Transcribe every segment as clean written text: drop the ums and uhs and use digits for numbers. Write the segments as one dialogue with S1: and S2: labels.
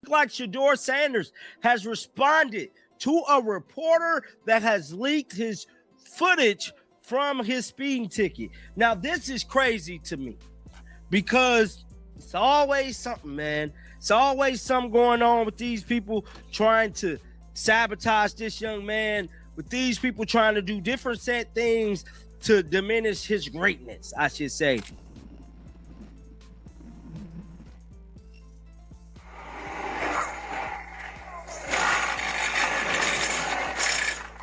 S1: like Shedeur Sanders has responded to a reporter that has leaked his footage from his speeding ticket. Now, this is crazy to me because it's always something, man. It's always something going on with these people trying to sabotage this young man, with these people trying to do different set things to diminish his greatness, I should say.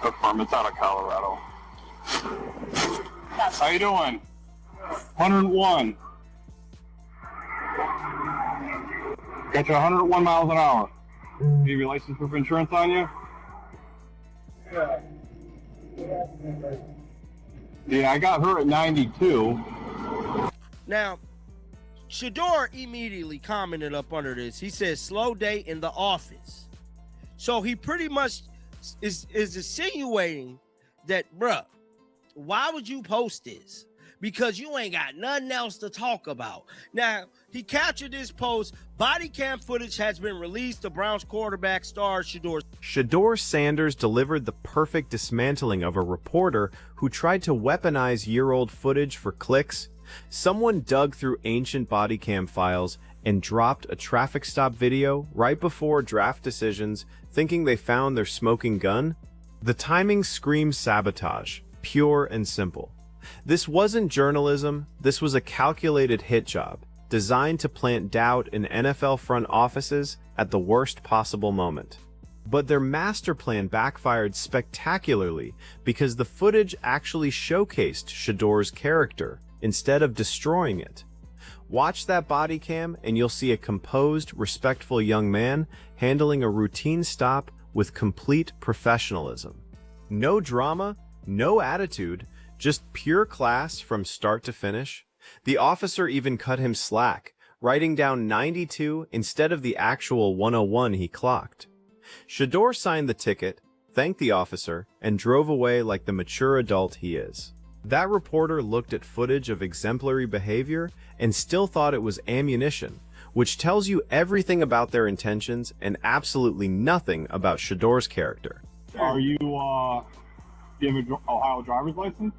S2: Confirm, it's out of Colorado. How you doing? 101. Got you 101 miles an hour. Do you have your license proof insurance on you? Yeah, I got her at 92.
S1: Now, Shedeur immediately commented up under this. He says, slow day in the office. So he pretty much is insinuating that, bruh, why would you post this? Because you ain't got nothing else to talk about. Now, he captured this post. Body cam footage has been released. The Browns quarterback star
S3: Shedeur Sanders delivered the perfect dismantling of a reporter who tried to weaponize year-old footage for clicks. Someone dug through ancient body cam files and dropped a traffic stop video right before draft decisions, thinking they found their smoking gun. The timing screams sabotage, pure and simple. This wasn't journalism, this was a calculated hit job, designed to plant doubt in NFL front offices at the worst possible moment. But their master plan backfired spectacularly because the footage actually showcased Shedeur's character instead of destroying it. Watch that body cam and you'll see a composed, respectful young man handling a routine stop with complete professionalism. No drama, no attitude, just pure class from start to finish. The officer even cut him slack, writing down 92 instead of the actual 101 he clocked. Shedeur signed the ticket, thanked the officer, and drove away like the mature adult he is. That reporter looked at footage of exemplary behavior and still thought it was ammunition, which tells you everything about their intentions and absolutely nothing about Shedeur's character.
S2: Are you, do you have an Ohio driver's license?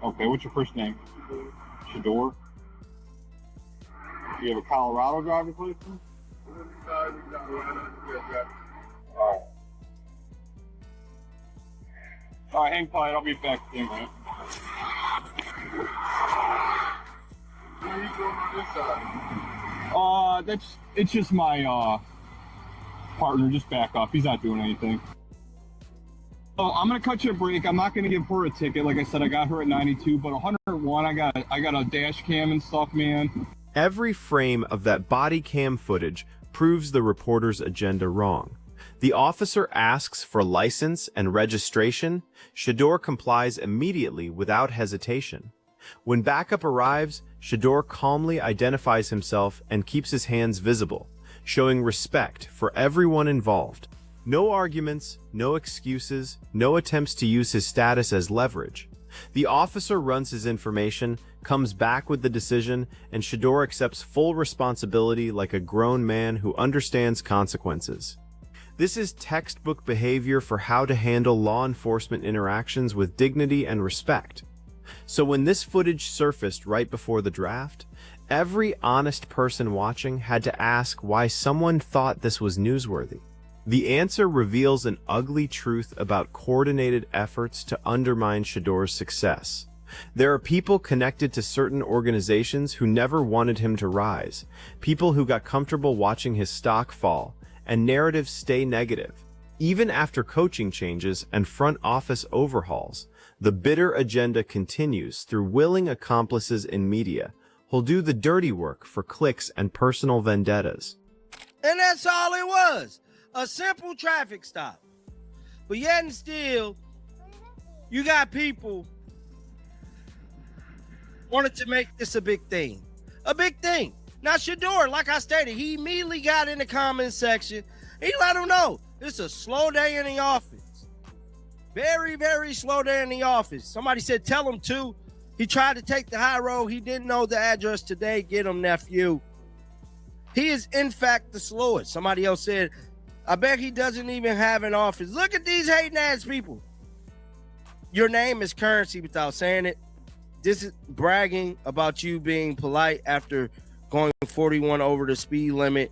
S2: Okay, what's your first name? Shedeur. Do you have a Colorado driver's license? All right, hang tight. I'll be back in a minute. It's just my partner. Just back up. He's not doing anything. Oh, I'm gonna cut you a break. I'm not gonna give her a ticket. Like I said, I got her at 92, but 101. I got a dash cam and stuff, man.
S3: Every frame of that body cam footage proves the reporter's agenda wrong. The officer asks for license and registration. Shedeur complies immediately without hesitation. When backup arrives, Shedeur calmly identifies himself and keeps his hands visible, showing respect for everyone involved. No arguments, no excuses, no attempts to use his status as leverage. The officer runs his information, comes back with the decision, and Shedeur accepts full responsibility like a grown man who understands consequences. This is textbook behavior for how to handle law enforcement interactions with dignity and respect. So when this footage surfaced right before the draft, every honest person watching had to ask why someone thought this was newsworthy. The answer reveals an ugly truth about coordinated efforts to undermine Shedeur's success. There are people connected to certain organizations who never wanted him to rise, people who got comfortable watching his stock fall, and narratives stay negative. Even after coaching changes and front office overhauls, the bitter agenda continues through willing accomplices in media who'll do the dirty work for clicks and personal vendettas.
S1: And that's all it was. A simple traffic stop. But yet and still, you got people wanted to make this a big thing. A big thing. Now, Shedeur, like I stated, he immediately got in the comments section. He let them know it's a slow day in the office. Very, very slow day in the office. Somebody said, tell him to. He tried to take the high road. He didn't know the address today. Get him, nephew. He is, in fact, the slowest. Somebody else said, I bet he doesn't even have an office. Look at these hating ass people. Your name is currency without saying it. This is bragging about you being polite after going 41 over the speed limit.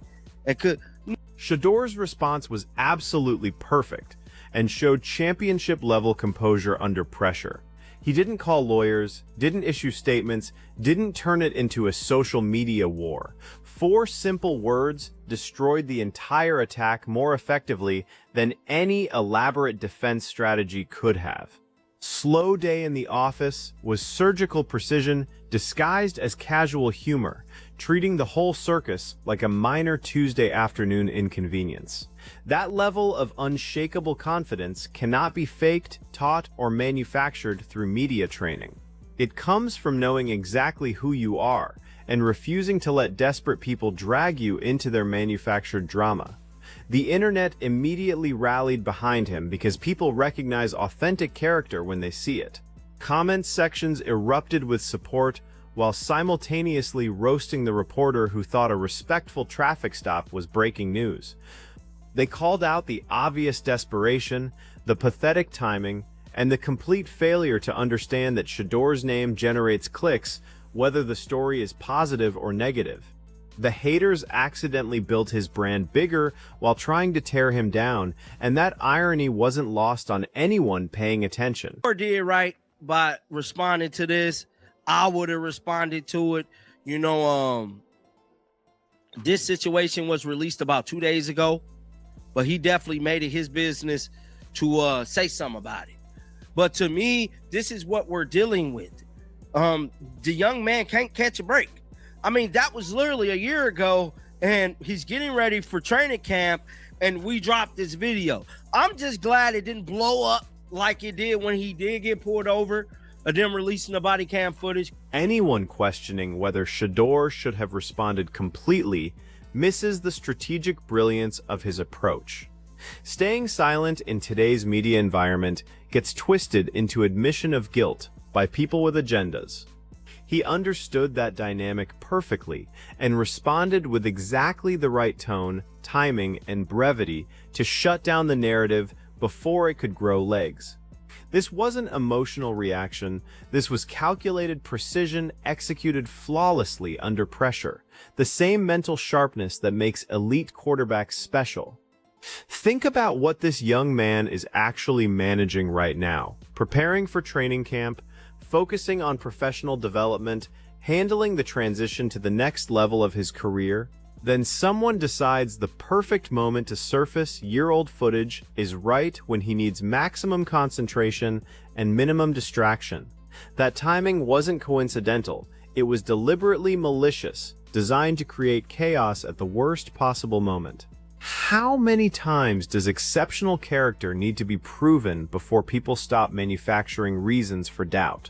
S3: Shedeur's response was absolutely perfect and showed championship-level composure under pressure. He didn't call lawyers, didn't issue statements, didn't turn it into a social media war. 4 simple words destroyed the entire attack more effectively than any elaborate defense strategy could have. Slow day in the office was surgical precision disguised as casual humor, treating the whole circus like a minor Tuesday afternoon inconvenience. That level of unshakable confidence cannot be faked, taught, or manufactured through media training. It comes from knowing exactly who you are and refusing to let desperate people drag you into their manufactured drama. The internet immediately rallied behind him because people recognize authentic character when they see it. Comment sections erupted with support while simultaneously roasting the reporter who thought a respectful traffic stop was breaking news. They called out the obvious desperation, the pathetic timing, and the complete failure to understand that Shedeur's name generates clicks, whether the story is positive or negative. The haters accidentally built his brand bigger while trying to tear him down, and that irony wasn't lost on anyone paying attention.
S1: Or did right by responding to this. I would have responded to it. You know, this situation was released about 2 days ago, but he definitely made it his business to say something about it. But to me, this is what we're dealing with. The young man can't catch a break. I mean, that was literally a year ago, and he's getting ready for training camp, and we dropped this video. I'm just glad it didn't blow up like it did when he did get pulled over, of them releasing the body cam footage.
S3: Anyone questioning whether Shedeur should have responded completely misses the strategic brilliance of his approach. Staying silent in today's media environment gets twisted into admission of guilt by people with agendas. He understood that dynamic perfectly and responded with exactly the right tone, timing, and brevity to shut down the narrative before it could grow legs. This wasn't emotional reaction. This was calculated precision executed flawlessly under pressure, the same mental sharpness that makes elite quarterbacks special. Think about what this young man is actually managing right now, preparing for training camp, focusing on professional development, handling the transition to the next level of his career. Then someone decides the perfect moment to surface year-old footage is right when he needs maximum concentration and minimum distraction. That timing wasn't coincidental. It was deliberately malicious, designed to create chaos at the worst possible moment. How many times does exceptional character need to be proven before people stop manufacturing reasons for doubt?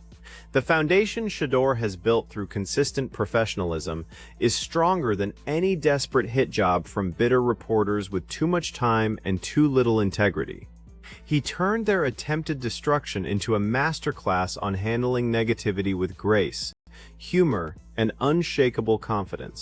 S3: The foundation Shedeur has built through consistent professionalism is stronger than any desperate hit job from bitter reporters with too much time and too little integrity. He turned their attempted destruction into a masterclass on handling negativity with grace, humor, and unshakable confidence.